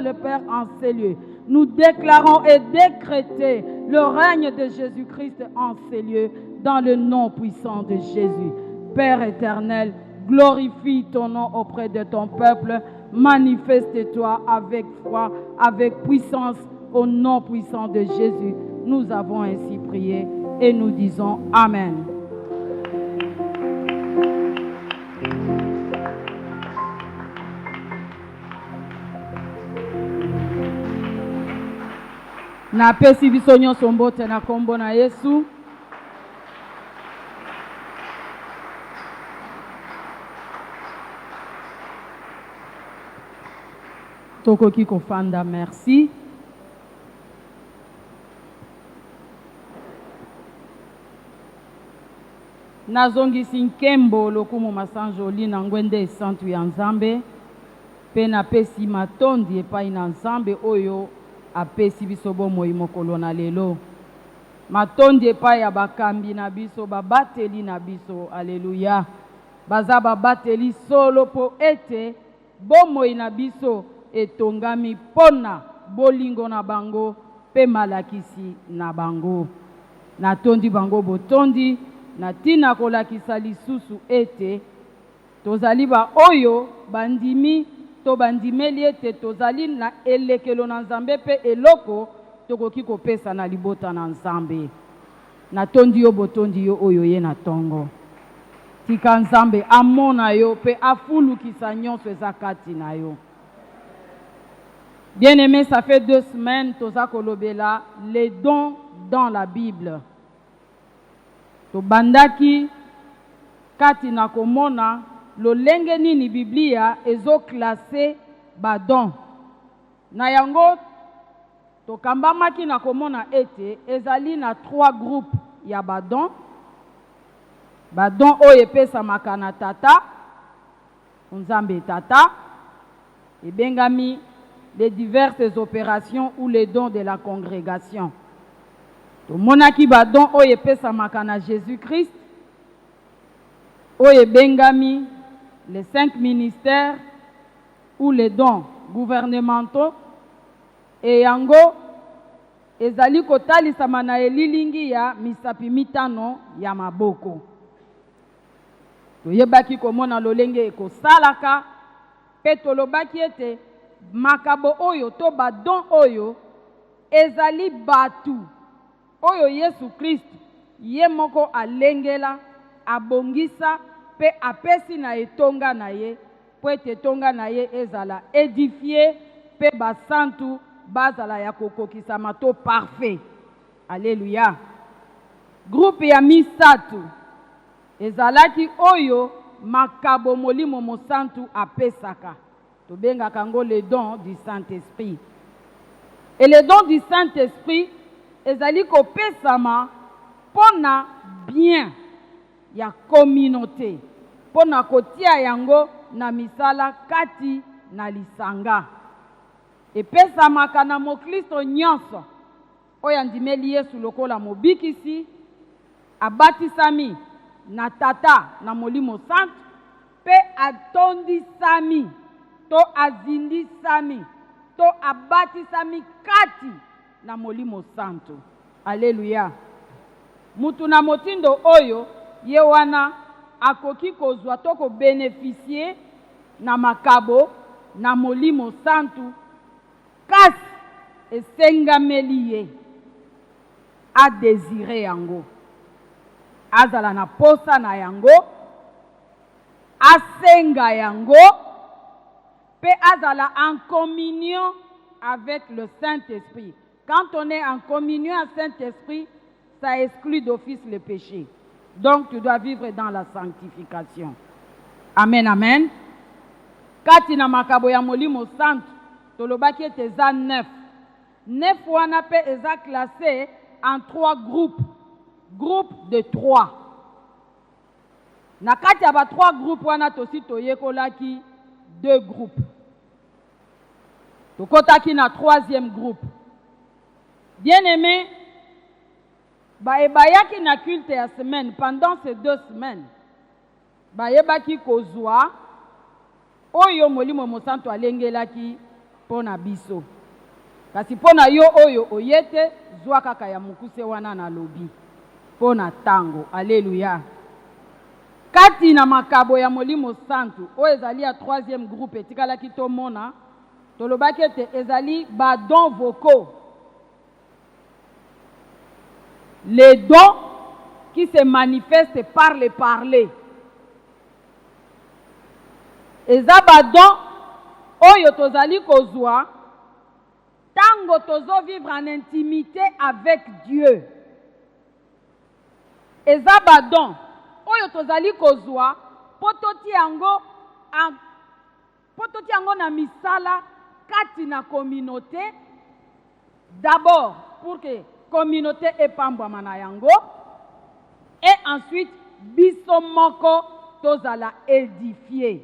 le Père en ces lieux. Nous déclarons et décrétons le règne de Jésus-Christ en ces lieux, dans le nom puissant de Jésus. Père éternel, glorifie ton nom auprès de ton peuple. Manifeste-toi avec foi, avec puissance, au nom puissant de Jésus. Nous avons ainsi prié et nous disons Amen. Napesi biso nyonso mbote na kombo na Yesu. Tokoki kofanda, merci. Nazongisi nkembo lokumu masanjoli na ngwende esantu ya Nzambe. Pe napesi matondi epai na Nzambe oyo apesi biso bomoi mokolo na lelo. Matondi epai ya bakambi na biso, babateli na biso, aleluya. Baza babateli solo po ete bomoi na biso etongami pona bolingo na bango pe malakisi na bango. Natondi bango botondi, natina kolakisa lisusu ete tozali ba oyo bandimi to bandimeli ete tozali na elekelo na Nzambe pe eloko tokoki kopesa na libota na Nzambe. Natondi yo botondi yo oyo ye na tongo. Tika Nzambe amona yo pe afulukisa nyonso eza kati na yo. Bien-aimé, ça fait 2 semaines toza kolobela les dons dans la Bible. To bandaki kati na komona lolenge nini Biblia ezo classé badon. Na yango tokambamaki na komona ete ezali na 3 groupes ya badon. Badon oyo epesamaka na tata, Nzambe tata, ebengami les diverses opérations ou les dons de la congrégation. Tomonaki badon oyo epesamaka na Jésus-Christ, oyo ebengami les 5 ministères ou les dons gouvernementaux, et yango ezali kotalisama na elilingi ya misapi mitano ya maboko. Toyebaki komona lolenge ekosalaka, pe tolobaki ete makabo oyo to badon oyo ezali batu oyo Yesu Christ ye moko alengela, abongisa pe apesi na etonga na ye, po ete etonga na ye ezala édifié pe basantu bazala ya kokokisa mato parfait. Alléluia. Groupe ya misatu ezalaki oyo makabo molimo mosantu apesaka. Tobengaka ngo le don du Saint-Esprit. Et le don du Saint-Esprit ezali kopesama pona bien ya communauté, pona kotia yango na misala kati na lisanga. Epesamaka na mokristo nyonso oyo andimeli Yesu lokola mobikisi, abatisami na tata na molimo santu, pe atondisami to azindisami to abatisami kati na molimo santu. Alléluia. Mutu na motindo oyo ye wana akoki kozwa to ko bénéficier na makabo na molimo santu, kasi esengameli ye a désiré yango, azala na posa na yango, asenga yango, pe azala en communion avec le Saint-Esprit. Quand on est en communion avec le Saint-Esprit, ça exclut d'office le péché. Donc tu dois vivre dans la sanctification. Amen, amen. Kati na makabo ya molimo santu, tolobaki ete eza 9. 9 wana pe eza classé en 3 groupes. Groupe de 3. Na kati ya ba 3 groupes wana tosi toyekolaki 2 groupes. Tokotaki na 3e groupe. Bien-aimé, baebaki na culte ya semaine, pendant ces 2 semaines, baebaki kozwa oyo molimo mosantu alengelaki pona biso. Kasi pona yo oyo oyete zwa kaka ya mukuse wana na lobi. Pona tango. Alléluia. Kati na makabo ya Molimo Santu, o ezali ya 3e groupe etikala ki tomona, tolobaki ete ezali ba dons vocaux. Les dons qui se manifestent par le parler. Eza ba dons oyo tozali kozwa tango tozo vivre en intimité avec Dieu. Eza ba dons oyo tozali kozwa pototi yango na misala kati na communauté, d'abord pour que communauté epambwama na yango, et ensuite biso moko tozala édifié.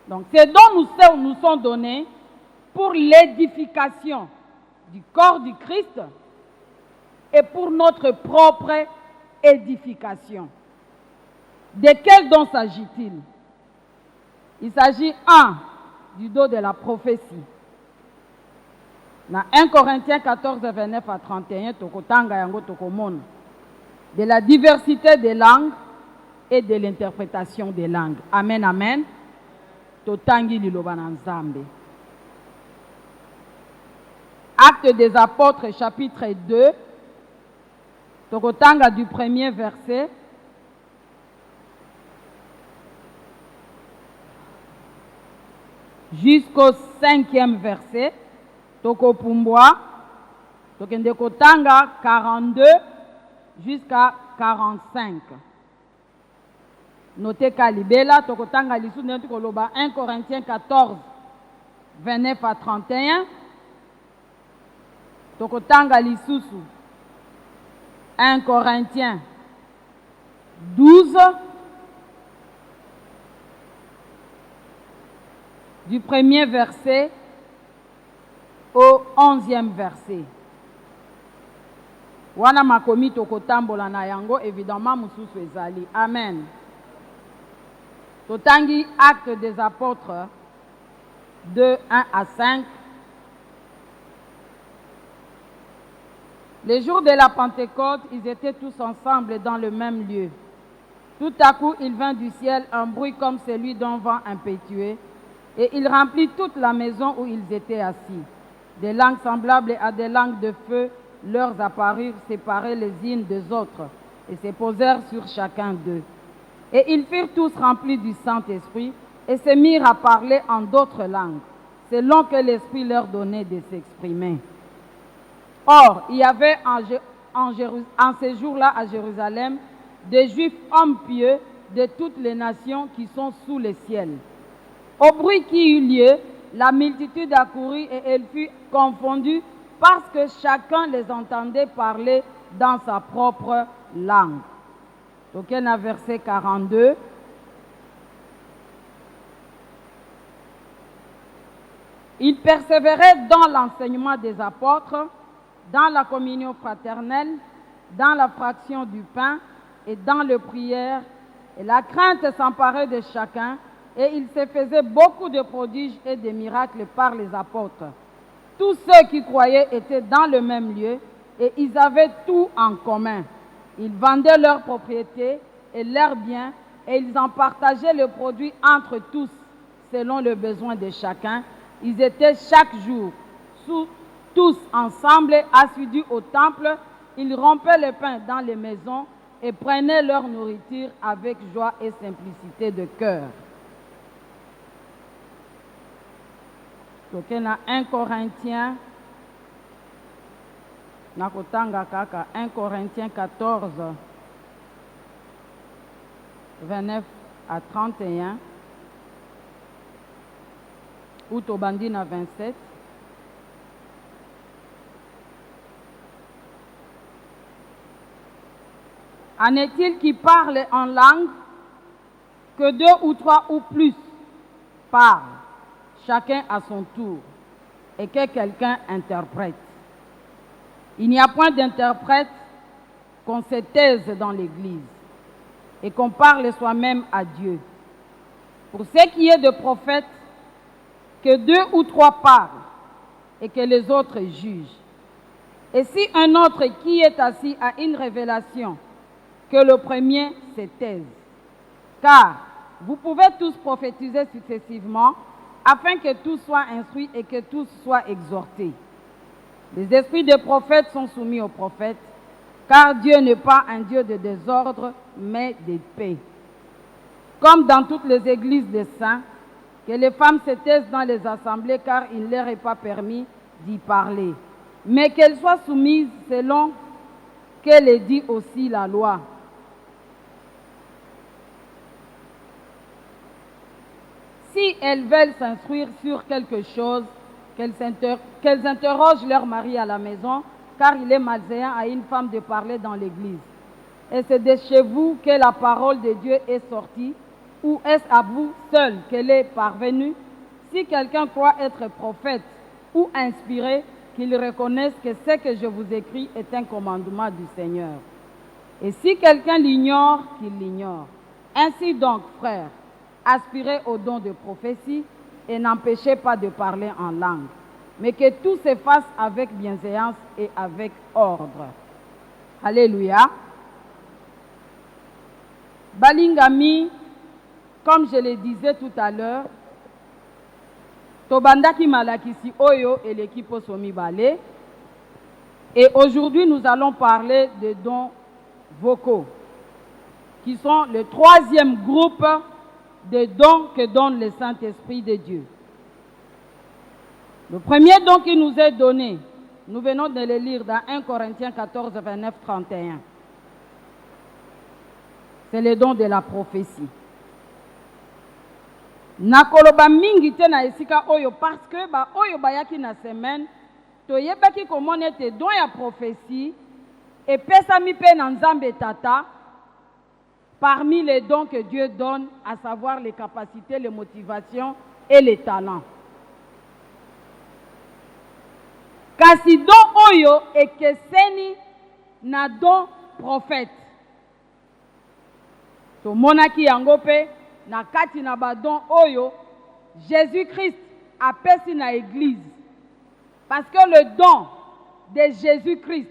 Donc ces dons nous sont donnés pour l'édification du corps du Christ et pour notre propre édification. De quel don s'agit-il? Il s'agit, du don de la prophétie. Dans 1 Corinthiens 14, 29 à 31, tokotanga yango tokomona. De la diversité des langues et de l'interprétation des langues. Amen, amen. Totangi liloba na Nzambe. Actes des apôtres, chapitre 2. Tokotanga du 1er verset jusqu'au 5e verset. Tokopumbwa. Tokende kotanga 42 jusqu'à 45. Notez Kalibela, Tokotanga Lisu Koloba 1 Corinthiens 14, 29 à 31. Tokotanga Lisusu 1 Corinthiens 12, du 1er verset au 11e verset. Wana makomi tokotambola na yango, évidemment mususu ezali. Amen. Totangi Actes des apôtres 2, 1 à 5. Les jours de la Pentecôte, ils étaient tous ensemble dans le même lieu. Tout à coup, il vint du ciel un bruit comme celui d'un vent impétueux, et il remplit toute la maison où ils étaient assis. Des langues semblables à des langues de feu leur apparurent séparées les unes des autres, et se posèrent sur chacun d'eux. Et ils furent tous remplis du Saint-Esprit, et se mirent à parler en d'autres langues, selon que l'Esprit leur donnait de s'exprimer. Or, il y avait en ces jours-là à Jérusalem des Juifs hommes pieux de toutes les nations qui sont sous le ciel. Au bruit qui eut lieu, la multitude accourut et elle fut confondue parce que chacun les entendait parler dans sa propre langue. Donc, il y a verset 42. Ils persévéraient dans l'enseignement des apôtres, dans la communion fraternelle, dans la fraction du pain et dans les prières. Et la crainte s'emparait de chacun, et il se faisait beaucoup de prodiges et de miracles par les apôtres. Tous ceux qui croyaient étaient dans le même lieu, et ils avaient tout en commun. Ils vendaient leurs propriétés et leurs biens, et ils en partageaient le produit entre tous, selon le besoin de chacun. Ils étaient chaque jour tous ensemble, assidus au temple. Ils rompaient le pain dans les maisons et prenaient leur nourriture avec joie et simplicité de cœur. Donc, il y a 1 Corinthiens, 1 Corinthiens 14, 29 à 31, ou Tobandina 27. En est-il qui parle en langue que 2 ou 3 ou plus parlent, chacun à son tour, et que quelqu'un interprète? Il n'y a point d'interprète, qu'on se taise dans l'Église et qu'on parle soi-même à Dieu. Pour ce qui est de prophètes, que 2 ou 3 parlent et que les autres jugent. Et si un autre qui est assis a une révélation, que le premier se taise. Car vous pouvez tous prophétiser successivement, afin que tous soient instruits et que tous soient exhortés. Les esprits des prophètes sont soumis aux prophètes, car Dieu n'est pas un Dieu de désordre, mais de paix. Comme dans toutes les églises des saints, que les femmes se taisent dans les assemblées, car il ne leur est pas permis d'y parler, mais qu'elles soient soumises selon qu'elle est dit aussi la loi. Si elles veulent s'instruire sur quelque chose, qu'elles interrogent leur mari à la maison, car il est malséant à une femme de parler dans l'église. Et c'est de chez vous que la parole de Dieu est sortie, ou est-ce à vous seul qu'elle est parvenue? Si quelqu'un croit être prophète ou inspiré, qu'il reconnaisse que ce que je vous écris est un commandement du Seigneur. Et si quelqu'un l'ignore, qu'il l'ignore. Ainsi donc, frères, aspirez au don de prophétie et n'empêchez pas de parler en langue, mais que tout se fasse avec bienséance et avec ordre. Alléluia. Balingami, comme je le disais tout à l'heure, Tobandaki Malakisi Oyo et l'équipe Osomi Balé. Et aujourd'hui, nous allons parler des dons vocaux, qui sont le 3e groupe de dons que donne le Saint-Esprit de Dieu. Le premier don qui nous est donné, nous venons de le lire dans 1 Corinthiens 14, 29, 31. C'est le don de la prophétie. Nakoloba mingi te na esika oyo parce que ba oyo bayaki na semaine toyebaki komona te don ya prophétie et pesami pe na Nzambe tata parmi les dons que Dieu donne, à savoir les capacités, les motivations et les talents. Kasi don oyo ekeseni na don prophète. To monaki yango pe na kati na badon oyo Jésus-Christ apesi na église. Parce que le don de Jésus-Christ,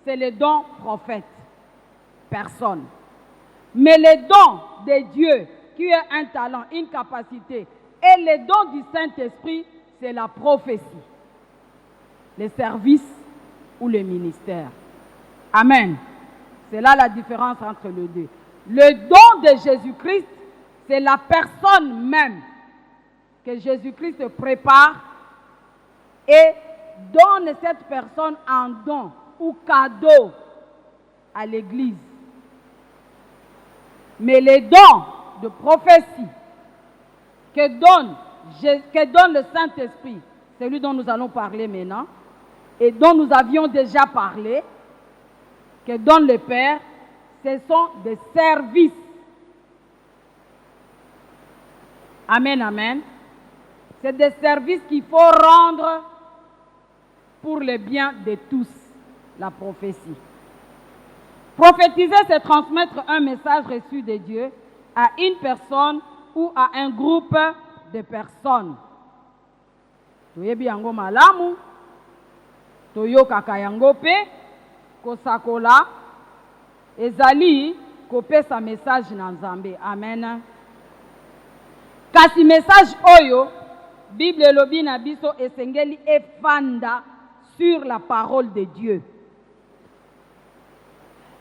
c'est le don prophète. Personne. Mais le don de Dieu, qui est un talent, une capacité, et le don du Saint-Esprit, c'est la prophétie. Le service ou le ministère. Amen. C'est là la différence entre les deux. Le don de Jésus-Christ, c'est la personne même que Jésus-Christ prépare et donne cette personne en don ou cadeau à l'Église. Mais les dons de prophétie que donne le Saint-Esprit, celui dont nous allons parler maintenant, et dont nous avions déjà parlé, que donne le Père, ce sont des services. Amen, amen. C'est des services qu'il faut rendre pour le bien de tous, la prophétie. Prophétiser, c'est transmettre un message reçu de Dieu à une personne ou à un groupe de personnes. Toyebi yango malamu, toyokaka yango pe, kosakola, ezali kopesa message na Nzambe. Amen. Kasi message oyo, Bible elobi na biso esengeli efanda sur la parole de Dieu.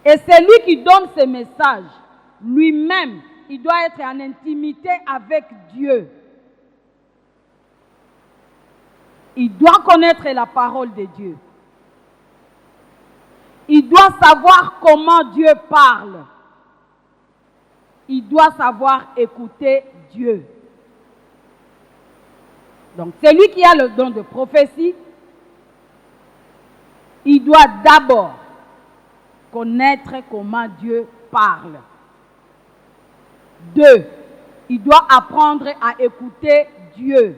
Et celui qui donne ce message, lui-même, il doit être en intimité avec Dieu. Il doit connaître la parole de Dieu. Il doit savoir comment Dieu parle. Il doit savoir écouter Dieu. Donc, celui qui a le don de prophétie, il doit d'abord connaître comment Dieu parle. 2, il doit apprendre à écouter Dieu.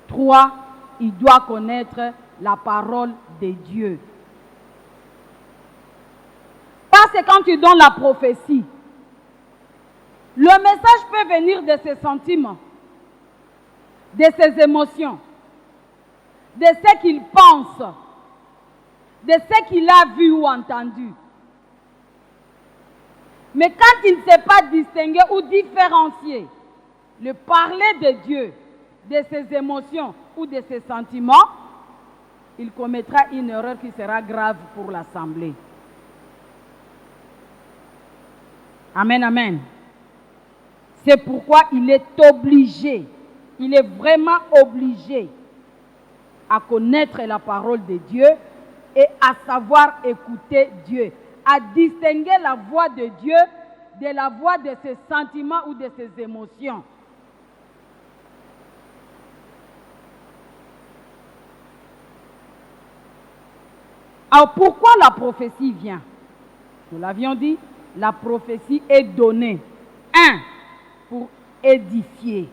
3, il doit connaître la parole de Dieu. Parce que quand tu donnes la prophétie, le message peut venir de ses sentiments. de ses émotions, de ce qu'il pense, de ce qu'il a vu ou entendu. Mais quand il ne sait pas distinguer ou différencier le parler de Dieu, de ses émotions ou de ses sentiments, il commettra une erreur qui sera grave pour l'Assemblée. Amen, amen. C'est pourquoi il est obligé, il est vraiment obligé à connaître la parole de Dieu et à savoir écouter Dieu, à distinguer la voix de Dieu de la voix de ses sentiments ou de ses émotions. Alors pourquoi la prophétie vient? Nous l'avions dit, la prophétie est donnée. 1. Pour édifier.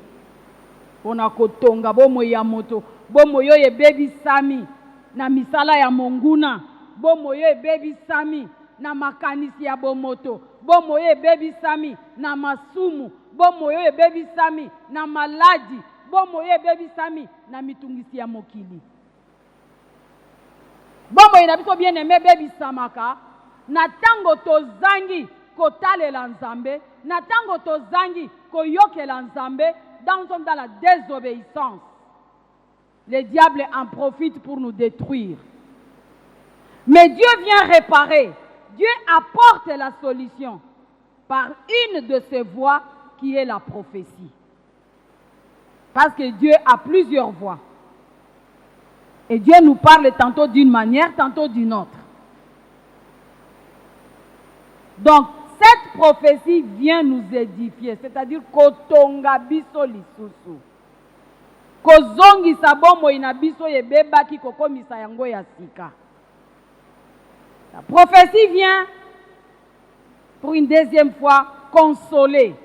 Pour nakotonga bomo ya moto, bomo yo ye baby sami na misala ya monguna, bomo yo ye baby sami na makanisi ya bomoto, bomo yo ye baby sami na masumu, bomo yo ye baby sami na maladi, bomo yo ye baby sami na mitungisi ya mokili. Bomo ina biso bien aimé baby samaka na tango tozangi kotalela nzambe, na tango tozangi koyokela nzambe, nous sommes dans la désobéissance. Le diable en profite pour nous détruire. Mais Dieu vient réparer. Dieu apporte la solution par une de ses voies qui est la prophétie. Parce que Dieu a plusieurs voies. Et Dieu nous parle tantôt d'une manière, tantôt d'une autre. Donc, cette prophétie vient nous édifier, c'est-à-dire kotonga biso lisusu. Kozongisa bomo ina biso yebeba ki kokomisa yango ya sika. La prophétie vient pour une deuxième fois consoler.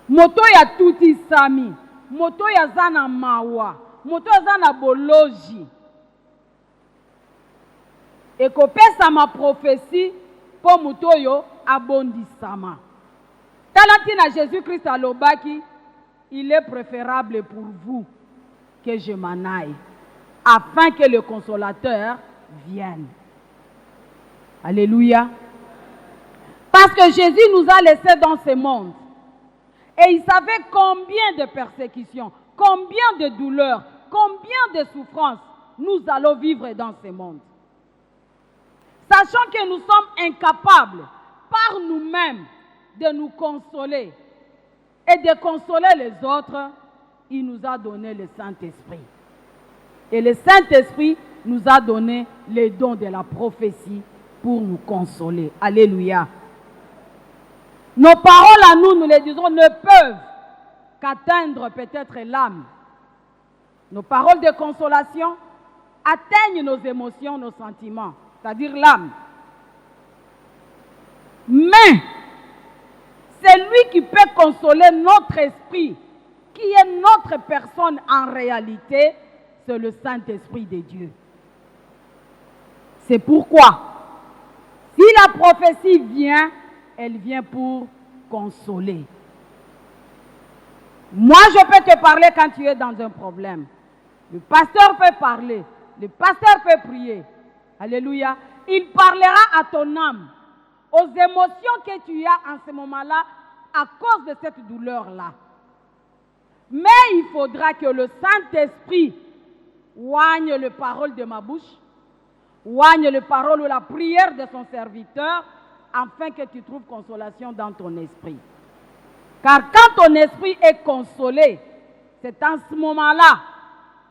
Moto ya tuti sami, moto ya zana mawa, moto ya zana boloji. Et kopesa ma prophétie pour mutoyo abondissama. Talantina Jésus-Christ à l'obaki, il est préférable pour vous que je m'en aille, afin que le consolateur vienne. Alléluia. Parce que Jésus nous a laissés dans ce monde. Et il savait combien de persécutions, combien de douleurs, combien de souffrances nous allons vivre dans ce monde. Sachant que nous sommes incapables par nous-mêmes de nous consoler et de consoler les autres, il nous a donné le Saint-Esprit. Et le Saint-Esprit nous a donné les dons de la prophétie pour nous consoler. Alléluia. Nos paroles à nous, nous les disons, ne peuvent qu'atteindre peut-être l'âme. Nos paroles de consolation atteignent nos émotions, nos sentiments, c'est-à-dire l'âme. Mais c'est lui qui peut consoler notre esprit, qui est notre personne en réalité, c'est le Saint-Esprit de Dieu. C'est pourquoi, si la prophétie vient, elle vient pour consoler. Moi, je peux te parler quand tu es dans un problème. Le pasteur peut parler, le pasteur peut prier. Alléluia. Il parlera à ton âme, aux émotions que tu as en ce moment-là à cause de cette douleur-là. Mais il faudra que le Saint-Esprit oigne les paroles de ma bouche, oigne les paroles ou la prière de son serviteur, afin que tu trouves consolation dans ton esprit. Car quand ton esprit est consolé, c'est en ce moment-là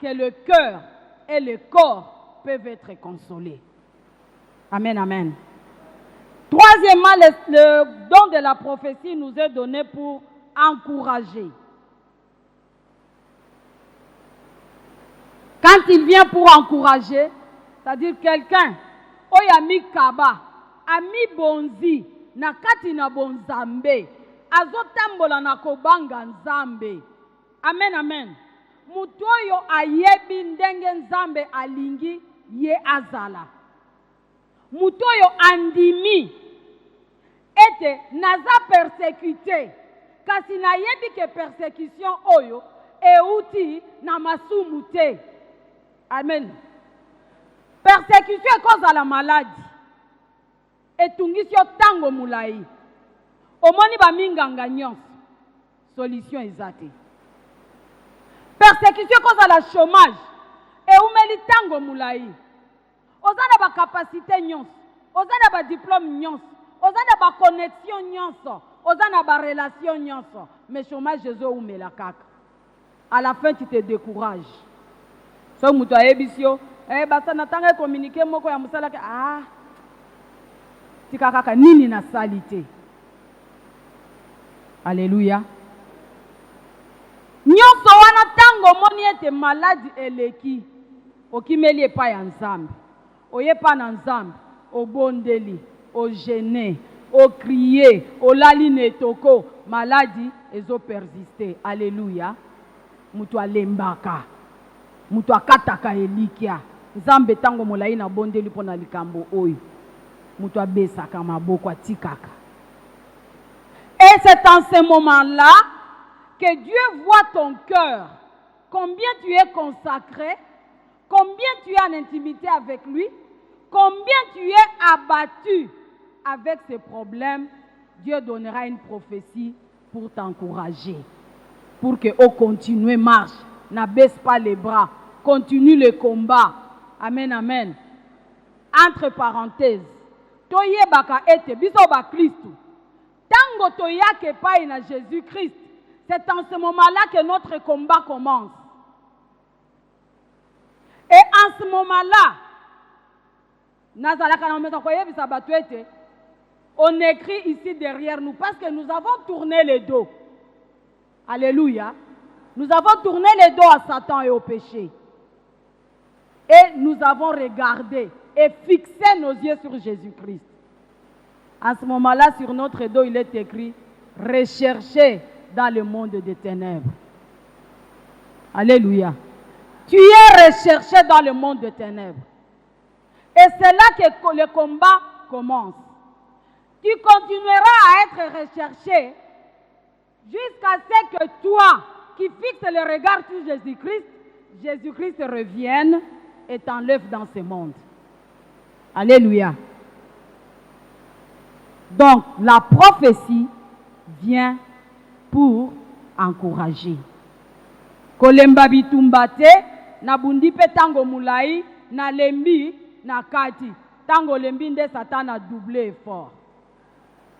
que le cœur et le corps peuvent être consolés. Amen, amen. Troisièmement, le don de la prophétie nous est donné pour encourager. Quand il vient pour encourager, c'est-à-dire quelqu'un, oyami kaba, ami bonzi, nakati na bonzambe, azotambola na kobanga nzambe. Amen, amen. Mutoyo ayebi ndenge nzambe alingi ye azala. Mutoyo andimi ete naza persécuté kasi nayebi ke persécution oyo euti na masumu te. Amen. Persécution ekozala maladie etungisi yo tango mulai omoni baminganga nyonso solution eza te. Persécution ekozala chômage eumeli tango mulai oza na bakapasité nyonso oza na badiplôme nyonso oza na baconnexion nyonso oza na barelation nyonso mais chômage ezoumela kaka. À la fin tu te décourages. So mutu ayebisi yo basa natanga communiquer moko ya musala ke tika kaka nini na sali te. Alléluia. Nyonso wana tango moni ete maladi eleki okimeli epai ya Nzambe oyepa na Nzambe obondeli ogene okriye olali netoko maladi ezo persister. Alléluia. Mutu alembaka mutu akataka elikia Nzambe tango molai na bondeli pona likambo oyo mutu abesaka maboko atikaka. Et c'est en ce moment-là que Dieu voit ton cœur, combien tu es consacré, combien tu es en intimité avec lui, combien tu es abattu avec ces problèmes. Dieu donnera une prophétie pour t'encourager, pour que tu continues marche, n'abaisse pas les bras, continue le combat. Amen, amen. Entre parenthèses, toye baka ete biso ba Christ. Tango toya ke pai na Jésus-Christ, c'est en ce moment-là que notre combat commence. Et en ce moment-là, on écrit ici derrière nous parce que nous avons tourné le dos. Alléluia. Nous avons tourné le dos à Satan et au péché. Et nous avons regardé et fixé nos yeux sur Jésus-Christ. En ce moment-là, sur notre dos, il est écrit « Recherchez dans le monde des ténèbres ». Alléluia. Tu es recherché dans le monde des ténèbres. Et c'est là que le combat commence. Tu continueras à être recherché jusqu'à ce que toi, qui fixes le regard sur Jésus-Christ, Jésus-Christ revienne et t'enlève dans ce monde. Alléluia. Donc, la prophétie vient pour encourager. Kolemba bitumba te, na bundi pe tango mulai, na lembi, na kati. Tango lembi nde Satan a doublé effort.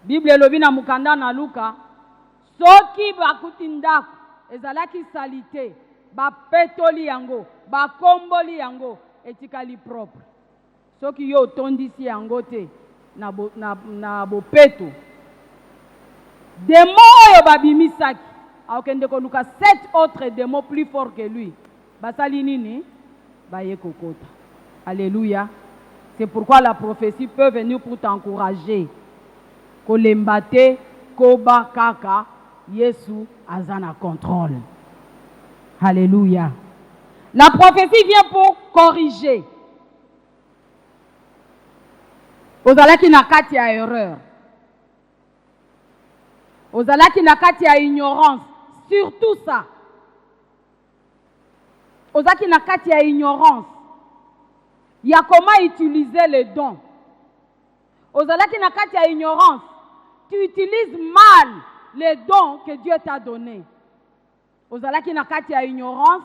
Bible lobi na mukanda na Luka, soki bakuti ndako, ezalaki salite, ba petoli yango, ba komboli yango, etikali propre. Soki yo tondisi yango te, na bopeto. Démon oyo babimisaki, akende ko luka 7 autres démons plus forts que lui. Basali nini? Baye kokota. Alléluia. C'est pourquoi la prophétie peut venir pour t'encourager. Kolembate, koba kaka, Yesu azana contrôle. Alléluia. La prophétie vient pour corriger. Ozalaki na kati ya erreur. Ozalaki na kati ya ignorance. Surtout ça. Ozalaki na kati ya ignorance. Il y a comment utiliser les dons. Ozalaki na kati ya ignorance. Tu utilises mal les dons que Dieu t'a donnés. Ozalaki na kati ya ignorance.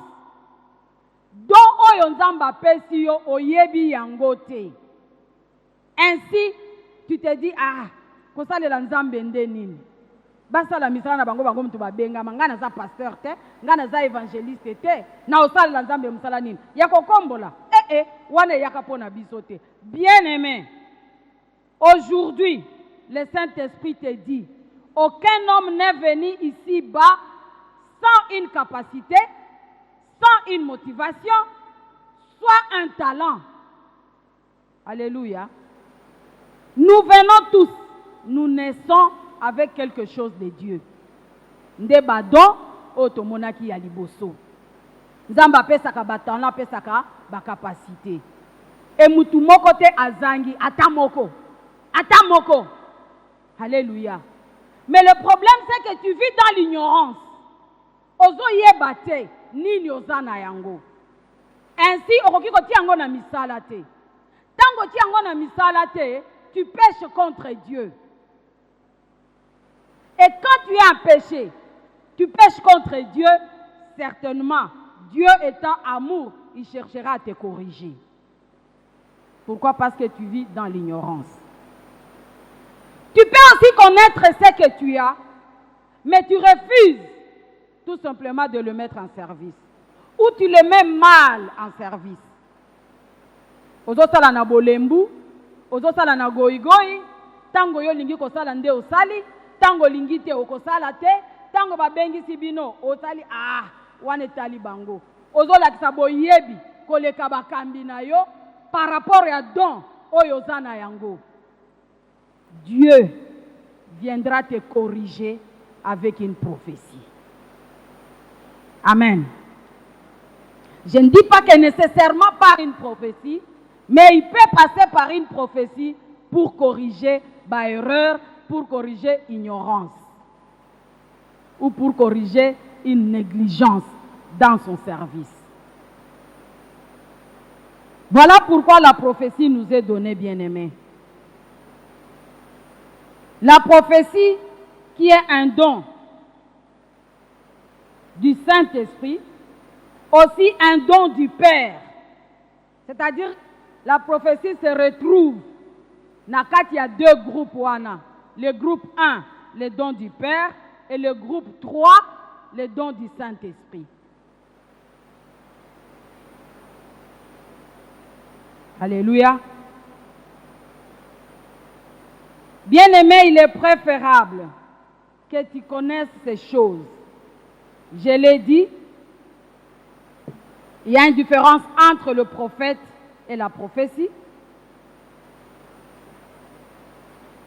Don oyo nzamba pesi yo oyebi yango te. Ainsi, tu te dis, kosalela nzambe nde nini? Basala misala na bango bango mtu babenga, ngana za pasteur te, ngana za évangéliste te, na osalela nzambe musala nini? Yako kombola, wane yaka pona biso te. Bien-aimé, aujourd'hui, le Saint-Esprit te dit, aucun homme n'est venu ici-bas sans une capacité, sans une motivation, soit un talent. Alléluia. Nous venons tous, nous naissons avec quelque chose de Dieu. Nde badon otomonaki ya liboso. Nzamba pesaka batana pesaka ba capacité. Et mutu moko te azangi atamoko. Atamoko. Alléluia. Mais le problème, c'est que tu vis dans l'ignorance. Ozo yebate, nini ozana yango. Ainsi, okoki koti yango na misala te. Tango ti yango na misala te, tu pêches contre Dieu. Et quand tu es en péché, tu pêches contre Dieu, certainement, Dieu étant amour, il cherchera à te corriger. Pourquoi? Parce que tu vis dans l'ignorance. Tu peux aussi connaître ce que tu as, mais tu refuses tout simplement de le mettre en service. Ou tu le mets mal en service. Ozo sala na bolembu, ozo sala na goigoi, tango yo lingi kosala nde osali, tango lingi te okosala te, tango babengi sibino osali wane tali bango. Ozo lakisa boyebi koleka bakambi na yo par rapport à don oyo zana yango. Dieu viendra te corriger avec une prophétie. Amen. Je ne dis pas que nécessairement par une prophétie, mais il peut passer par une prophétie pour corriger ma erreur, pour corriger ignorance ou pour corriger une négligence dans son service. Voilà pourquoi la prophétie nous est donnée, bien-aimés. La prophétie qui est un don du Saint-Esprit, aussi un don du Père. C'est-à-dire, la prophétie se retrouve. Il y a deux groupes. Le groupe 1, les dons du Père, et le groupe 3, les dons du Saint-Esprit. Alléluia. Bien-aimé, il est préférable que tu connaisses ces choses. Je l'ai dit, il y a une différence entre le prophète et la prophétie.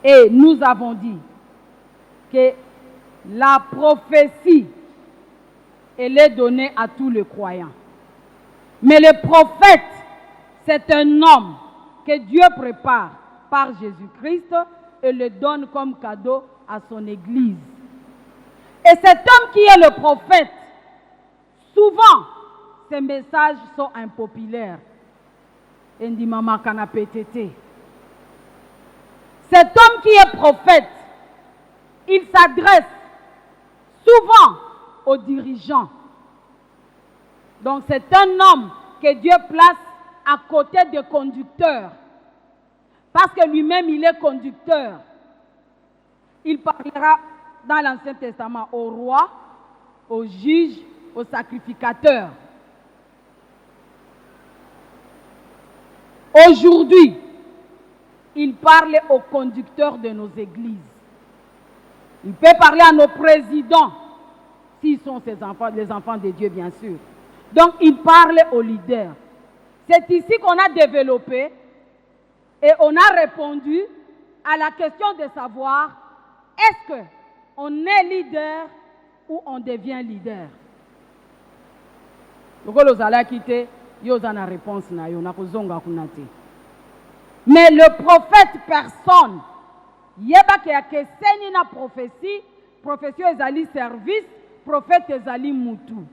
Et nous avons dit que la prophétie, elle est donnée à tous les croyants. Mais le prophète, c'est un homme que Dieu prépare par Jésus-Christ et le donne comme cadeau à son Église. Et cet homme qui est le prophète, souvent, ses messages sont impopulaires. Cet homme qui est prophète, il s'adresse souvent aux dirigeants. Donc c'est un homme que Dieu place à côté des conducteurs. Parce que lui-même, il est conducteur. Il parlera dans l'Ancien Testament aux rois, aux juges, aux sacrificateurs. Aujourd'hui, il parle aux conducteurs de nos églises. Il peut parler à nos présidents, s'ils sont ses enfants, les enfants de Dieu, bien sûr. Donc, il parle aux leaders. C'est ici qu'on a développé et on a répondu à la question de savoir est-ce qu'on est leader ou on devient leader. Donc, vous allez quitter, vous avez une réponse. Mais le prophète, personne. Il y a une prophétie, prophétie est allée service, prophète est allé moutou.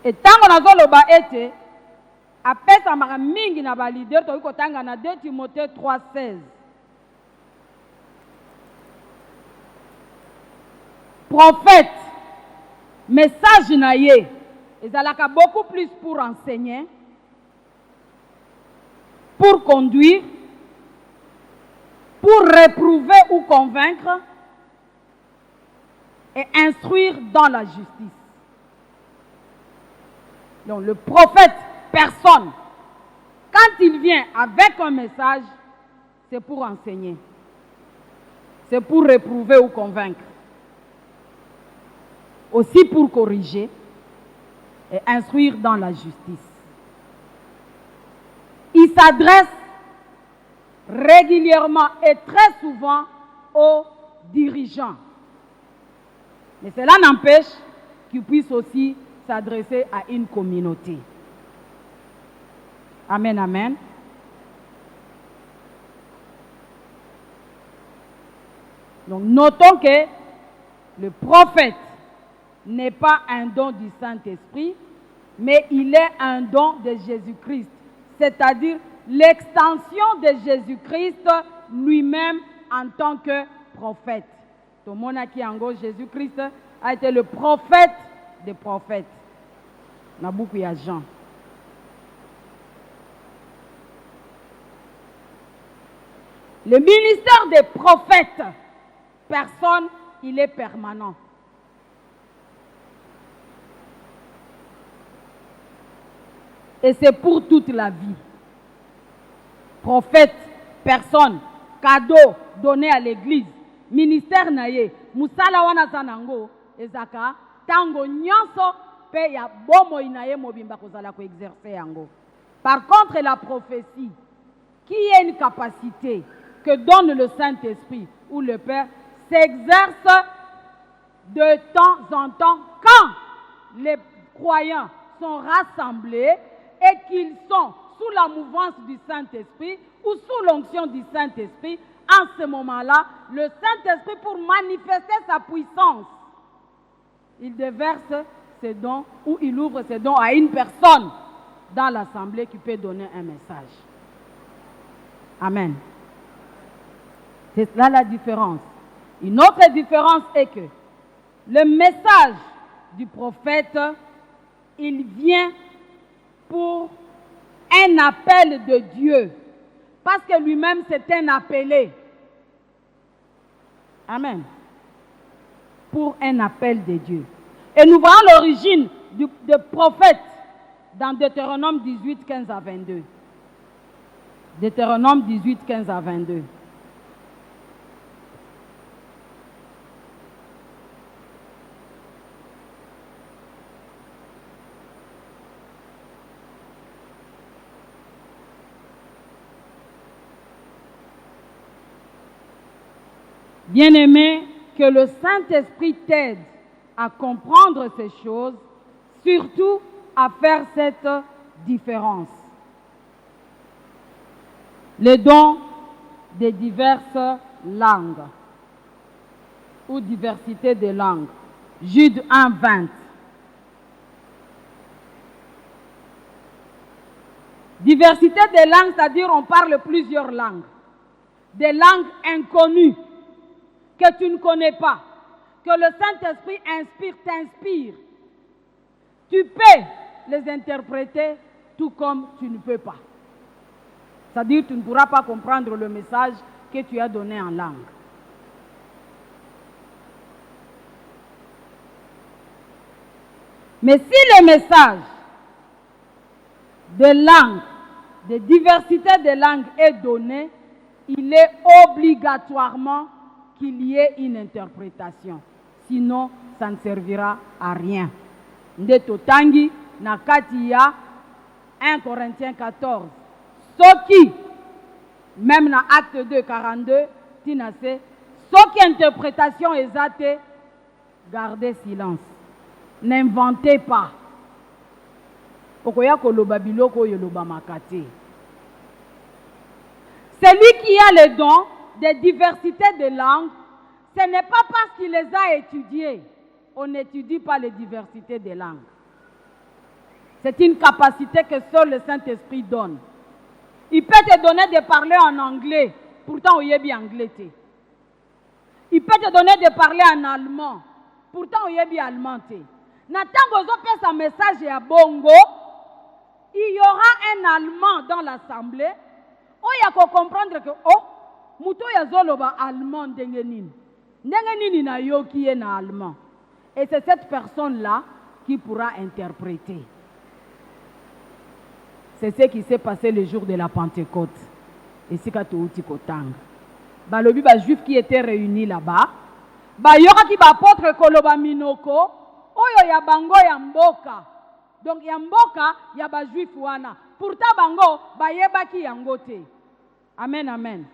Et tant qu'on a le bas été, après ça m'a mingi na ba leader to ko tanga na 2 Timothée 3:16. Prophète, message na ye, ezalaka beaucoup plus pour enseigner, pour conduire, pour réprouver ou convaincre et instruire dans la justice. Donc le prophète, personne, quand il vient avec un message, c'est pour enseigner. C'est pour réprouver ou convaincre. Aussi pour corriger et instruire dans la justice. Il s'adresse régulièrement et très souvent aux dirigeants. Mais cela n'empêche qu'il puisse aussi s'adresser à une communauté. Amen, amen. Donc notons que le prophète n'est pas un don du Saint-Esprit, mais il est un don de Jésus-Christ, c'est-à-dire l'extension de Jésus-Christ lui-même en tant que prophète. Tout le monde qui en gros, Jésus-Christ a été le prophète des prophètes. On a beaucoup de gens. Le ministère des prophètes, personne, il est permanent. Et c'est pour toute la vie. Prophète, personne, cadeau donné à l'église, ministère naye, musala wana sanango, ezaka, tango nyonso, pe ya bomo inaye mobimba kozala ko exercer yango. Par contre, la prophétie, qui est une capacité que donne le Saint-Esprit ou le Père, s'exerce de temps en temps quand les croyants sont rassemblés et qu'ils sont sous la mouvance du Saint-Esprit ou sous l'onction du Saint-Esprit. En ce moment-là, le Saint-Esprit, pour manifester sa puissance, il déverse ses dons ou il ouvre ses dons à une personne dans l'assemblée qui peut donner un message. Amen. C'est là la différence. Une autre différence est que le message du prophète, il vient pour un appel de Dieu. Parce que lui-même, c'est un appelé. Amen. Pour un appel de Dieu. Et nous voyons l'origine du prophète dans Deutéronome 18, 15 à 22. Deutéronome 18, 15 à 22. Bien-aimé, que le Saint-Esprit t'aide à comprendre ces choses, surtout à faire cette différence. Les dons des diverses langues ou diversité des langues. Jude 1, 20. Diversité des langues, c'est-à-dire on parle plusieurs langues. Des langues inconnues que tu ne connais pas, que le Saint-Esprit t'inspire. Tu peux les interpréter tout comme tu ne peux pas. C'est-à-dire que tu ne pourras pas comprendre le message que tu as donné en langue. Mais si le message de langue, de diversité de langues est donné, il est obligatoirement qu'il y ait une interprétation. Sinon, ça ne servira à rien. Ndeto tangi na kati ya 1 Corinthiens 14. Soki, même dans Acte 2, 42, tinase, soki interprétation exate, gardez silence. N'inventez pas. Okoya koloba biloko yoloba makate. Celui qui a le don de diversité de langues, ce n'est pas parce qu'il les a étudiées. On n'étudie pas les diversités des langues. C'est une capacité que seul le Saint-Esprit donne. Il peut te donner de parler en anglais, pourtant il y a bien anglais. Il peut te donner de parler en allemand, pourtant il y a bien allemand. Natango zo un message à Bongo, il y aura un allemand dans l'assemblée. On y a qu'à comprendre que muto ya zoloba allemand ndengenini. Ndengenini na yo qui est na allemand. Et c'est cette personne-là qui pourra interpréter. C'est ce qui s'est passé le jour de la Pentecôte. Et c'est quand tu kotang. Balobi ba juif qui étaient réunis là-bas. Ba yoka ki ba apôtre koloba minoko. Oyo ya bango ya mboka. Donc ya mboka ya ba juif wana. Pourtant bango ba yebaki yango te. Amen, amen.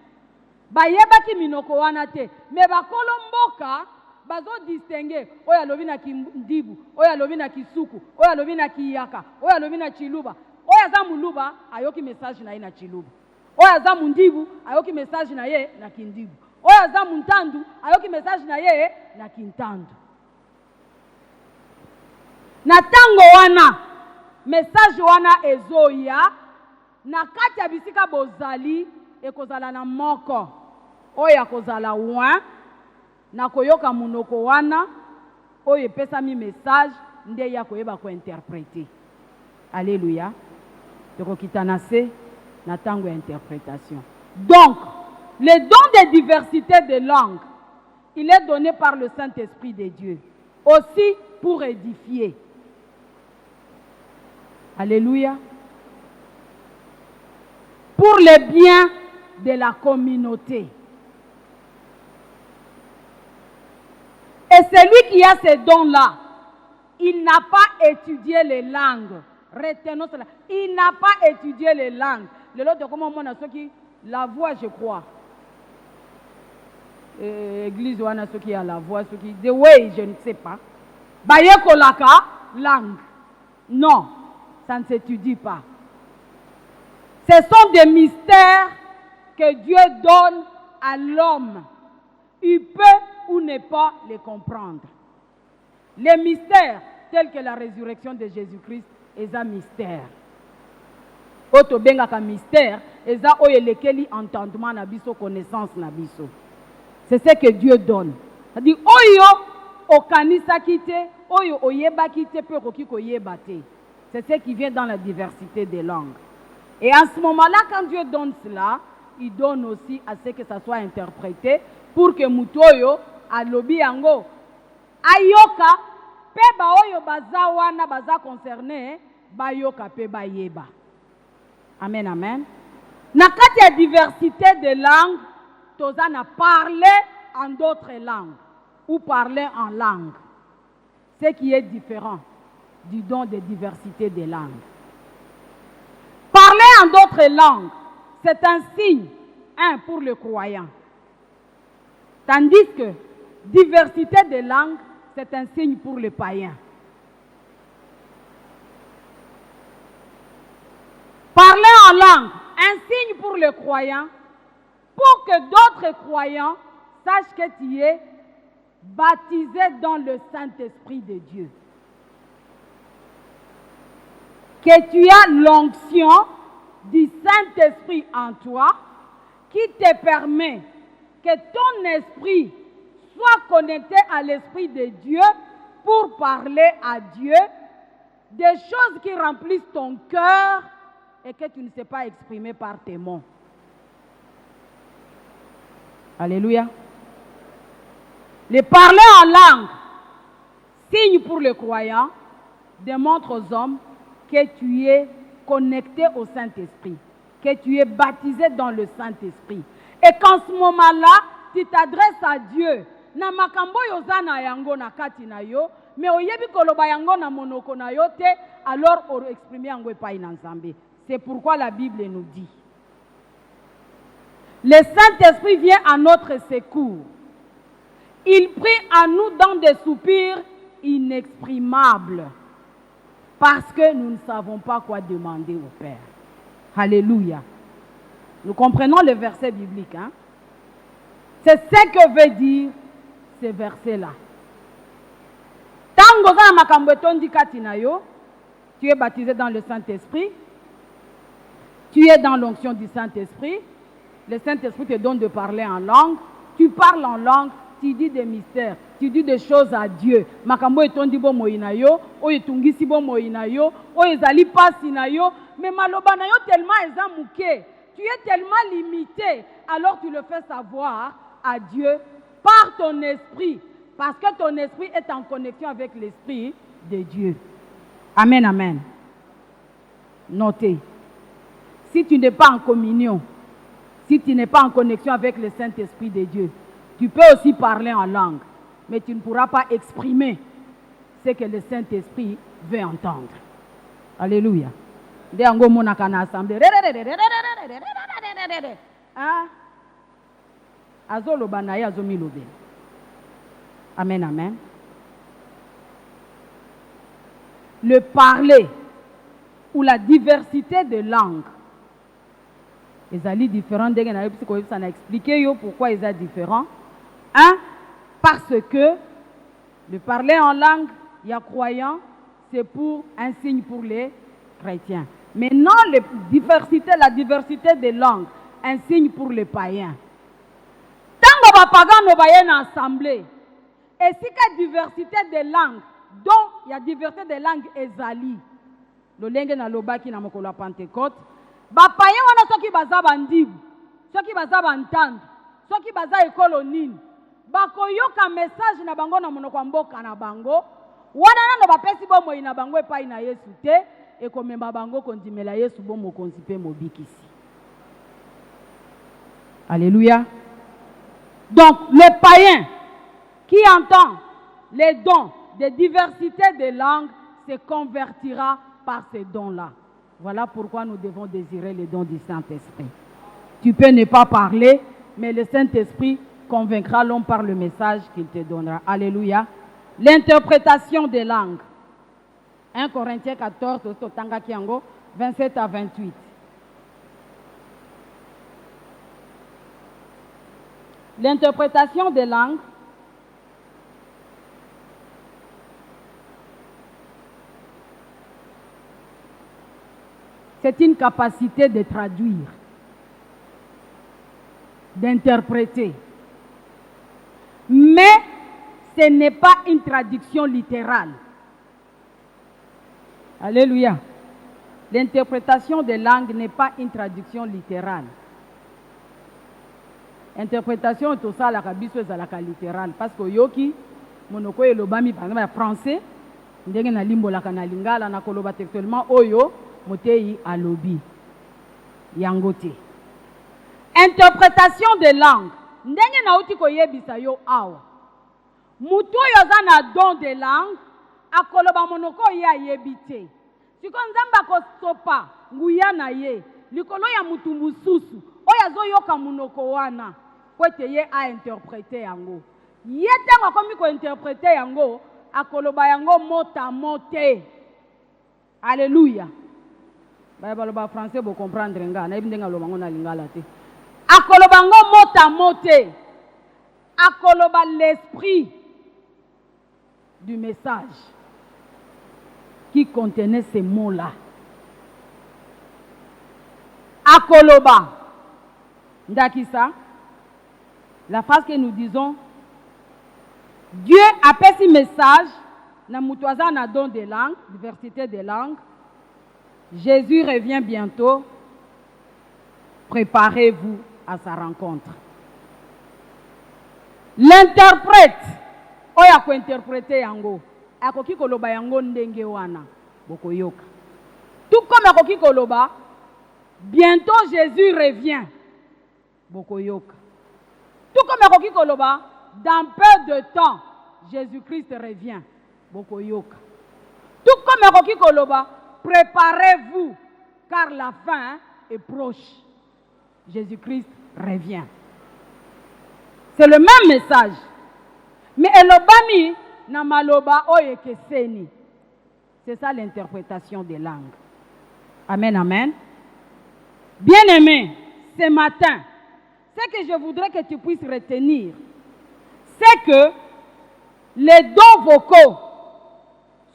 Bayebaki minoko wana te. Me bakolo mboka bazo distinguer. Oya lobi na kindibu, oya lobi na kisuku, oya lobi na kiyaka, oya lobi na chiluba. Oya za muluba ayoki message na ye na chiluba. Oya za mundibu ayoki message na ye na kindibu. oyo aza muntandu ayoki message na ye na kintandu. Na tango wana message wana ezoya na kati ya bisika bozali ekozala na moko oyo akozala loin na koyoka munoko wana oyo epesami message nde ya koyeba kointerpréter. Alléluia. Tokokita na se na tango ya interprétation. Donc, le don de diversité de langues, il est donné par le Saint-Esprit de Dieu, aussi pour édifier. Alléluia. Pour le bien de la communauté. Et celui qui a ces dons-là, il n'a pas étudié les langues. Retenons cela. Il n'a pas étudié les langues. Le lot de comment on a ceux qui la voix, je crois. Église, on a ceux qui a la voix, ceux qui. The way, je ne sais pas. Baye kolaka, langue. Non, ça ne s'étudie pas. Ce sont des mystères que Dieu donne à l'homme. Il peut ou ne pas les comprendre. Les mystères tels que la résurrection de Jésus-Christ est un mystère. Oto bengaka mystère, eza oyo lekeli entendement na biso, connaissance na biso. C'est ce que Dieu donne. C'est-à-dire oyo okanisaki te, oyo oyebaki te pe okoki koyeba te. C'est ce qui vient dans la diversité des langues. Et en ce moment-là, quand Dieu donne cela, il donne aussi à ce que ça soit interprété pour que mutoyo alobi yango ayoka pe ba oyo baza wana baza concerné bayoka pe bayeba. Amen, amen. Na kati ya diversité de langues, toza na parler en d'autres langues ou parler en langue. Ce qui est différent du don de diversité des langues. Parler en d'autres langues, c'est un signe, pour le croyant. Tandis que diversité de langues, c'est un signe pour le païen. Parler en langue, un signe pour le croyant, pour que d'autres croyants sachent que tu es baptisé dans le Saint-Esprit de Dieu. Que tu as l'onction du Saint-Esprit en toi qui te permet que ton esprit soit connecté à l'Esprit de Dieu pour parler à Dieu des choses qui remplissent ton cœur et que tu ne sais pas exprimer par tes mots. Alléluia. Le parler en langue, signe pour le croyant, démontre aux hommes que tu es connecté au Saint-Esprit, que tu es baptisé dans le Saint-Esprit. Et qu'en ce moment-là, tu t'adresses à Dieu. Na makambo yoza na yango na kati na yo, mais oyebi koloba yango na monoko na yo te, alors on exprime yango epai na Nzambe. C'est pourquoi la Bible nous dit. Le Saint-Esprit vient à notre secours. Il prie à nous dans des soupirs inexprimables. Parce que nous ne savons pas quoi demander au Père. Alléluia. Nous comprenons le verset biblique. Hein? C'est ce que veut dire ce verset-là. Tango za makambo tondi katina yo, tu es baptisé dans le Saint-Esprit. Tu es dans l'onction du Saint-Esprit. Le Saint-Esprit te donne de parler en langue. Tu parles en langue. Tu dis des mystères, tu dis des choses à Dieu. Makambo etondi bo moina yo, o etungisi bo moina yo, o ezali pasi na yo, mais maloba na yo tellement eza muke. Tu es tellement limité, alors tu le fais savoir à Dieu par ton esprit, parce que ton esprit est en connexion avec l'esprit de Dieu. Amen, amen. Notez. Si tu n'es pas en communion, si tu n'es pas en connexion avec le Saint-Esprit de Dieu, tu peux aussi parler en langue, mais tu ne pourras pas exprimer ce que le Saint-Esprit veut entendre. Alléluia. Amen, amen. Le parler ou la diversité de langues ezali différent. Ça n'a expliqué pourquoi ils sont différents. Un, parce que le parler en langue, il y a croyants, c'est pour un signe pour les chrétiens. Maintenant, la diversité des langues, un signe pour les païens. Tant que les païens ne voient une assemblée, et si la diversité des langues, dont il y a diversité des langues ezali, le langue na lobaki na mokolo Pentecôte, ba païens wana soki baza bandibu, soki baza bantande, soki baza ekolo nini, bakoyoka message na bango na monoko mboka na bango, wana nano bapesi bomoi na bango epai na Yesu te, ekomemba bango kondimela Yesu bo mokonzi pe mobikisi. Alléluia. Donc, le païen qui entend les dons de diversité de langues se convertira par ces dons-là. Voilà pourquoi nous devons désirer les dons du Saint-Esprit. Tu peux ne pas parler, mais le Saint-Esprit convaincra l'homme par le message qu'il te donnera. Alléluia. L'interprétation des langues. 1 Corinthiens 14, 27 à 28. L'interprétation des langues. C'est une capacité de traduire, d'interpréter. Mais ce n'est pas une traduction littérale. Alléluia. L'interprétation des langues n'est pas une traduction littérale. Interprétation tout ça la kabiso ezalaka littérale parce que yoki monoko elobami par exemple français ndenge na limbo la kana lingala na koloba textuellement oyo motei alobi yango te. Interprétation des langues ndenge na uti koyebisa yo awa mutu oyo za na don de langue akoloba monoko ye ayebi te siko nzambe akosopa nguya na ye likolo ya mutu mususu oyo azoyoka monoko wana kwete ye a interpréter yango ye ntango akomi kointerpréter yango akoloba yango mota mote. Alléluia. Baloba français bo comprendre nga na ibindenga loba ngo na lingala te akoloba ngo mota mote akoloba l'esprit du message qui contenait ces mots-là. Akoloba ndakisa la phrase que nous disons Dieu appelle ce message na mutoaza na don de langue, diversité de langues. Jésus revient bientôt. Préparez-vous à sa rencontre. L'interprète oya ko interpréter yango akoki koloba yango ndenge wana bokoyoka. Tout comme akoki koloba bientôt Jésus revient bokoyoka. Tout comme akoki koloba dans peu de temps Jésus-Christ revient bokoyoka. Tout comme akoki koloba préparez-vous car la fin est proche. Jésus-Christ revient. C'est le même message. Mais elobami na maloba oye keseni. C'est ça l'interprétation des langues. Amen, amen. Bien-aimé, ce matin, ce que je voudrais que tu puisses retenir, c'est que les dons vocaux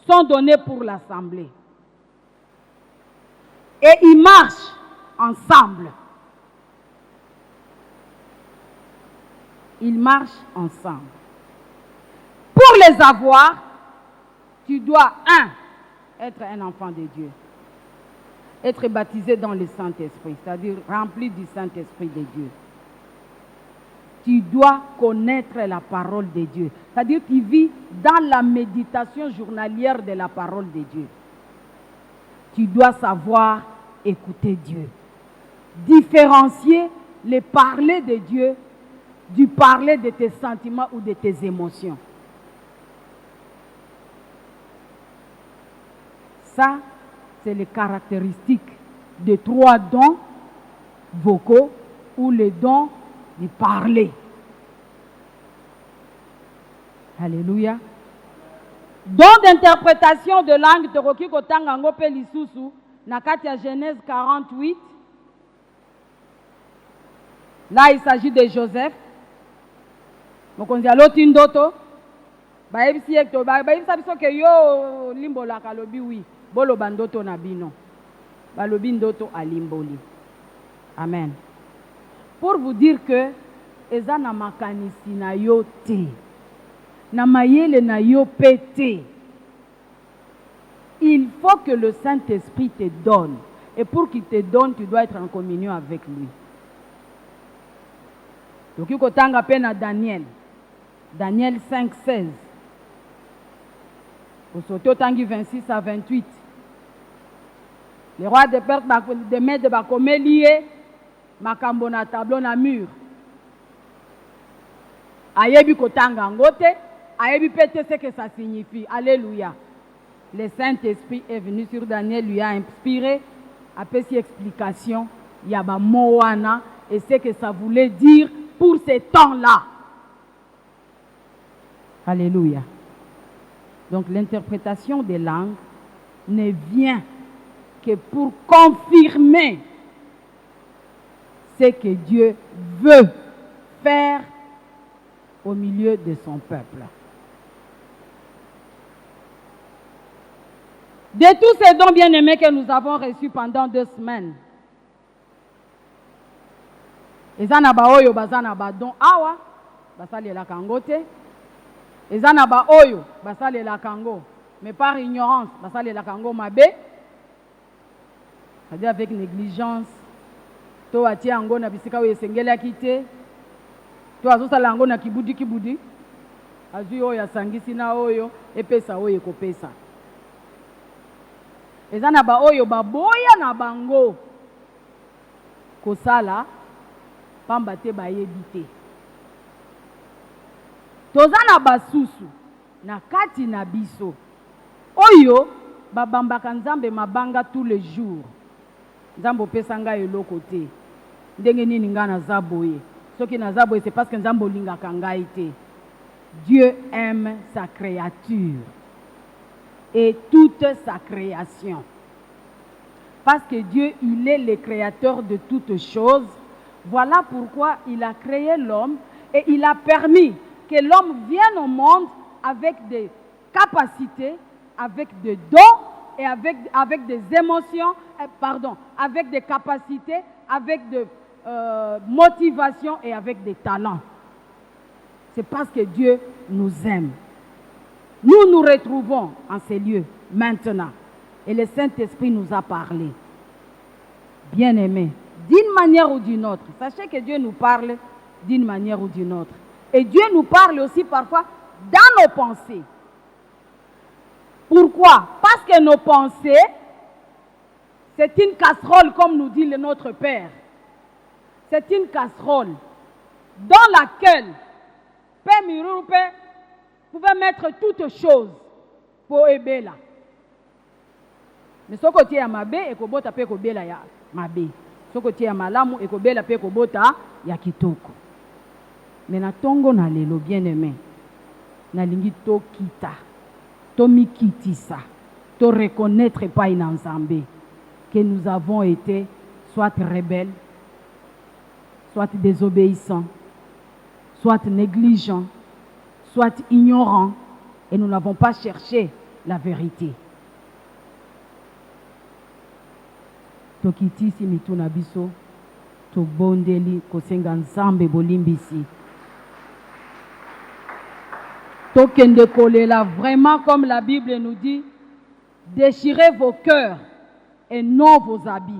sont donnés pour l'assemblée. Et ils marchent ensemble. Ils marchent ensemble. Pour les avoir, tu dois, être un enfant de Dieu. Être baptisé dans le Saint-Esprit, c'est-à-dire rempli du Saint-Esprit de Dieu. Tu dois connaître la parole de Dieu. C'est-à-dire que tu vis dans la méditation journalière de la parole de Dieu. Tu dois savoir écouter Dieu. Différencier le parler de Dieu du parler de tes sentiments ou de tes émotions. Ça, c'est les caractéristiques de 3 dons vocaux ou les dons du parler. Alléluia. Don d'interprétation de langue de Roki Kotanga Ngope Lisusu, Nakatia Genèse 48. Là, il s'agit de Joseph. Donc, on dit à l'autre ndoto. Bayebisi ekto, bayebisa biso ke yo limbola kalobi oui. Bolo bandoto na bino. Balobi ndoto alimboli. Amen. Pour vous dire que eza na makanisi na yo te. Na mayele na yo pété. Il faut que le Saint-Esprit te donne. Et pour qu'il te donne, tu dois être en communion avec lui. Donc, il faut que tu Daniel. Daniel 5, 16. Au Soto Tangi 26 à 28. Les rois de Perse de mettre de Bakome lié, Makambo na tableau na mur. Ayebi kotanga ngote, ayebi pete ce que ça signifie. Alléluia. Le Saint-Esprit est venu sur Daniel, lui a inspiré, a fait ses explications, Yaba Moana, et ce que ça voulait dire pour ces temps-là. Alléluia. Donc l'interprétation des langues ne vient que pour confirmer ce que Dieu veut faire au milieu de son peuple. De tous ces dons bien-aimés que nous avons reçus pendant 2 semaines, ezana ba oyo bazana ba don awa basali la kangote, ezana ba oyo basali la kango, mais par ignorance basali la kango mabe, c'est-à-dire avec négligence. To atie ango na bisika oyo esengela kite, to azosala ango na kibudi azui oyo asangisi na oyo epesa oyo ekopesa. Ezana ba oyo baboya na bango kosala pamba te bayebi te. Tozana basusu na kati na biso oyo babambaka Nzambe mabanga tous les jours. Nzambe opesa ngai eloko te. Ndenge nini nga naza boye. Soki naza boye c'est parce que Nzambe olingaka ngai te. Dieu aime sa créature et toute sa création. Parce que Dieu, il est le créateur de toutes choses. Voilà pourquoi il a créé l'homme et il a permis que l'homme vienne au monde avec des capacités, avec des dons et avec des émotions, avec des capacités, avec des motivations et avec des talents. C'est parce que Dieu nous aime. Nous nous retrouvons en ces lieux maintenant. Et le Saint-Esprit nous a parlé. Bien-aimés, d'une manière ou d'une autre. Sachez que Dieu nous parle d'une manière ou d'une autre. Et Dieu nous parle aussi parfois dans nos pensées. Pourquoi? Parce que nos pensées, c'est une casserole, comme nous dit notre Père. C'est une casserole dans laquelle Père Miroupe pouvait mettre toutes choses pour Ebela. Mais ce côté ya mabe ekobota pe kobela ya mabe. Ce côté ya malamu ekobela pe kobota ya kitoko. Mais na tongo na lelo bien-aimé. Na lingi to kita. To mikitisa. To reconnaître pas in Nzambe que nous avons été soit rebelles, soit désobéissants, soit négligents, soit ignorants et nous n'avons pas cherché la vérité. Tokitisi mituna biso to bondeli kosenga Nzambe bolimbisi. Tokende kolela vraiment comme la Bible nous dit, déchirez vos cœurs et non vos habits.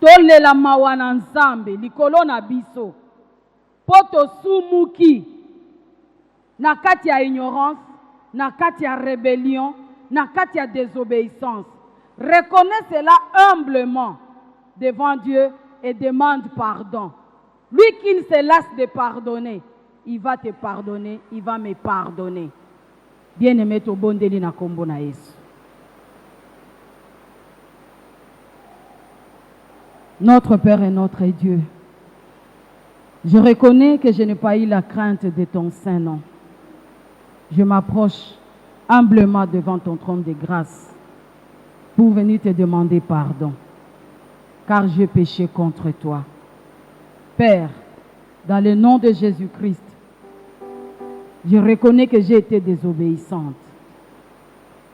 Tolela mawana Nzambe likolo na biso. Poto sumuki na kati ya ignorance, na kati ya rébellion, na kati ya désobéissance. Reconnais cela humblement devant Dieu et demande pardon. Lui qui ne se lasse de pardonner, il va te pardonner, il va me pardonner. Bien-aimé to bondeli na kombo na Yesu. Notre Père et notre Dieu, je reconnais que je n'ai pas eu la crainte de ton saint nom. Je m'approche humblement devant ton trône de grâce pour venir te demander pardon, car j'ai péché contre toi. Père, dans le nom de Jésus-Christ, je reconnais que j'ai été désobéissante.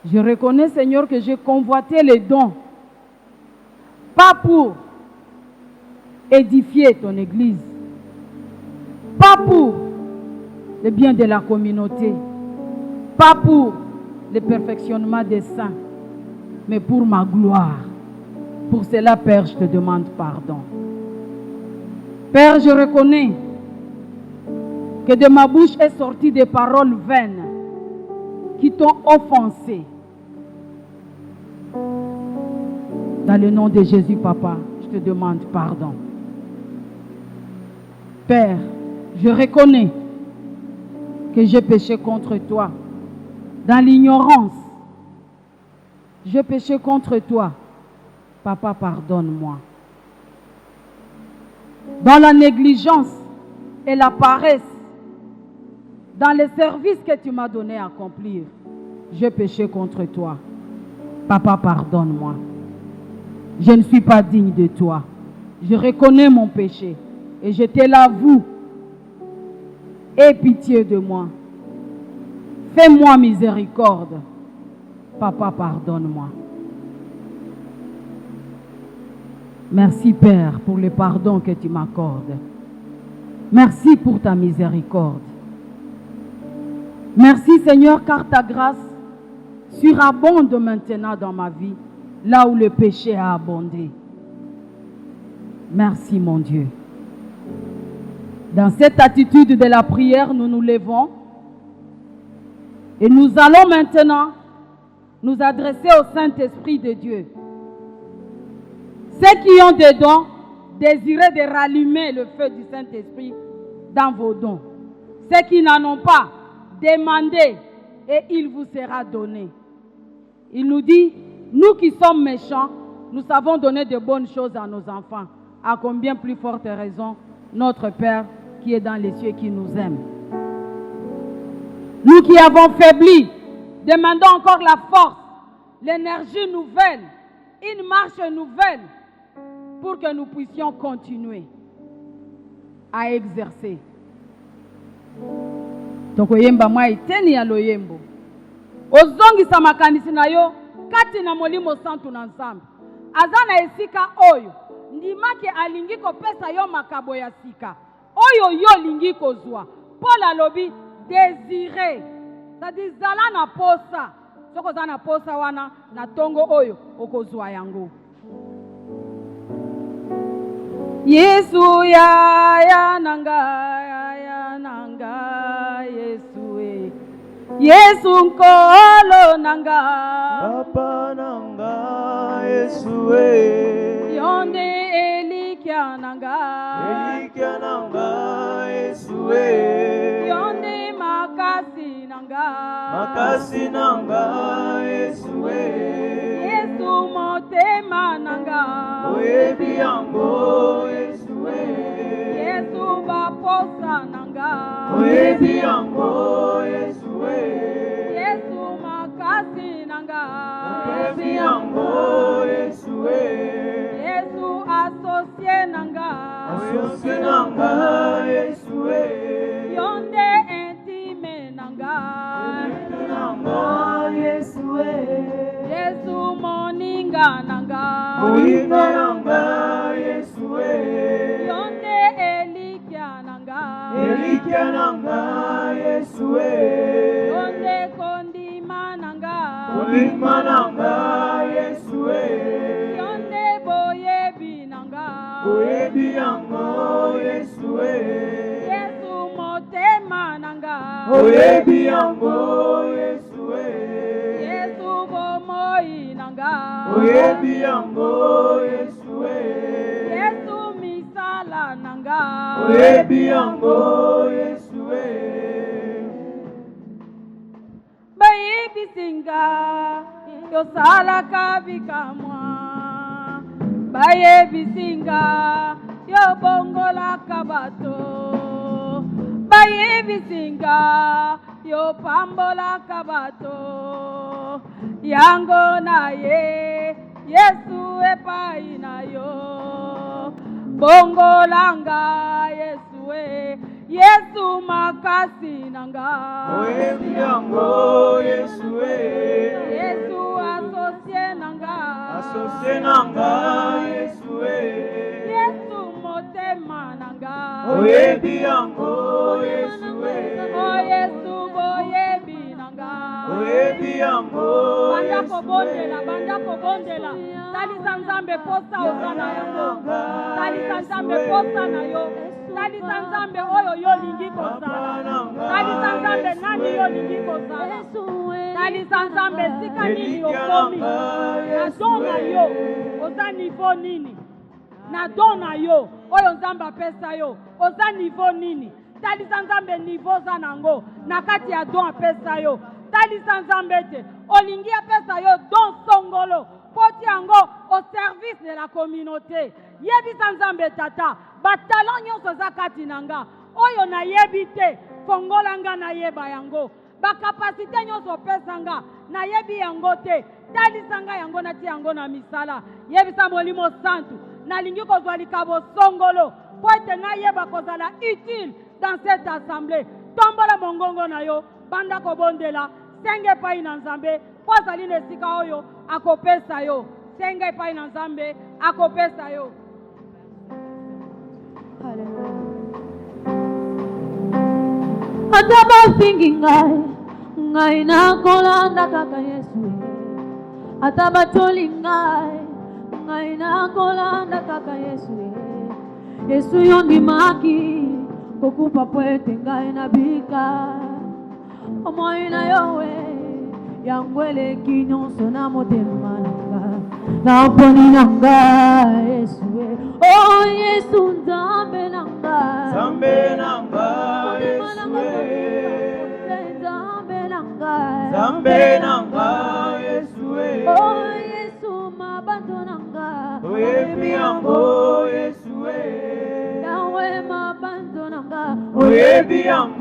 Je reconnais, Seigneur, que j'ai convoité les dons, pas pour édifier ton Église, pas pour le bien de la communauté, pas pour le perfectionnement des saints, mais pour ma gloire. Pour cela, Père, je te demande pardon. Père, je reconnais que de ma bouche est sortie des paroles vaines qui t'ont offensé. Dans le nom de Jésus, Papa, je te demande pardon. Père, je reconnais que j'ai péché contre toi dans l'ignorance. J'ai péché contre toi. Papa, pardonne-moi. Dans la négligence et la paresse, dans les services que tu m'as donné à accomplir, j'ai péché contre toi. Papa, pardonne-moi. Je ne suis pas digne de toi. Je reconnais mon péché et je te l'avoue. Aie pitié de moi. Fais-moi miséricorde. Papa, pardonne-moi. Merci, Père, pour le pardon que tu m'accordes. Merci pour ta miséricorde. Merci, Seigneur, car ta grâce surabonde maintenant dans ma vie, là où le péché a abondé. Merci, mon Dieu. Dans cette attitude de la prière, nous nous levons et nous allons maintenant nous adresser au Saint-Esprit de Dieu. Ceux qui ont des dons, désirez de rallumer le feu du Saint-Esprit dans vos dons. Ceux qui n'en ont pas, demandez et il vous sera donné. Il nous dit, nous qui sommes méchants, nous savons donner de bonnes choses à nos enfants. À combien plus forte raison, notre Père qui est dans les cieux et qui nous aime. Nous qui avons faibli, demandons encore la force, l'énergie nouvelle, une marche nouvelle pour que nous puissions continuer à exercer. Tokoyemba mwa iteni ya loyembo. Ozongisa makanisi na yo kati na molimo santu na nzambe. Azana esika oyo ndimake alingi kopesa yo makabo ya sika. Oyo yo lingi kozwa. Paul alobi désiré. C'est-à-dire zala na posa. Soko zala na posa wana na tongo oyo okozwa yango. Yesu ya nanga Yesu Yesu nkolo nanga Papa nanga Yesu Yonde elikya nanga Yesu Yonde makasi nanga Yesu Yesu motema nanga Oyebi yango Yesu Yesu baposa nanga Oyebi yango Yesu Yesu makasi nanga Oyebi yango Yesu Yesu associé nanga Associé nanga Yesu Yonde intime nanga Yesu Yesu moninga nanga Moninga nanga Yesu Yonde elikya nanga Yesu Yonde kondima nanga Kondima nanga Yesu Yonde boyebi nanga Boyebi yango Yesu Yesu motema nanga Oyebi yango Yesu Yesu bomoi nanga Oyebi yango Yesu Yesu misala nanga Oyebi yango Yesu Bayebi singa yosala kabikamwa Bayebi singa yobongola kabato Bayebi singa yopambola kabato Yango na ye Yesu epai na yo bongolanga Yesu Yesu makasi nanga oyebi yango Yesu Yesu asosie nanga Yesu Yesu motema nanga oyebi yango Yesu oh Yesu boyebi nanga oyebi yango banda kobondela talisa Nzambe posa osana yango talisa Nzambe posa na yo talisa Nzambe oyo yo lingi kozala talisa Nzambe nani yo lingi kozala talisa Nzambe sika nini okomi na don na yo oza niveau nini na don na yo oyo Nzambe apesa yo oza niveau nini talisa Nzambe niveau za nango na kati ya don apesa yo talisa Nzambe te olingi apesa yo don songolo poti yango au service de la communauté yebisa Nzambe tata batalon nyonso za kati nanga oyo na yebi te fongola nga na yeba yango bakapasite nyonso pesa nga na yebi yango te talisa nga yango na ti yango na misala yebisa Molimo Santu nalingi kozwa likabo songolo po ete nayeba kozala utile dans cette assemblée tombola mongongo na yo banda kobondela senge epai na Nzambe po azali na esika oyo akopesa yo senge epai na Nzambe akopesa yo. Ata bafingi ngai nakolanda kaka Yesu ata batoli ngai nakolanda kaka Yesu Yesu yo ndimaki kokupa po ete ngai nabika omoi na yo yango eleki nyonso na motema nanga na mponi na ngai Yesu oh Yesu Nzambe na ngai Nzambe na ngai Yesu Nzambe na ngai Yesu oh Yesu mabando na ngai oyebi yango Yesu yawe mabando na ngai oyebi yango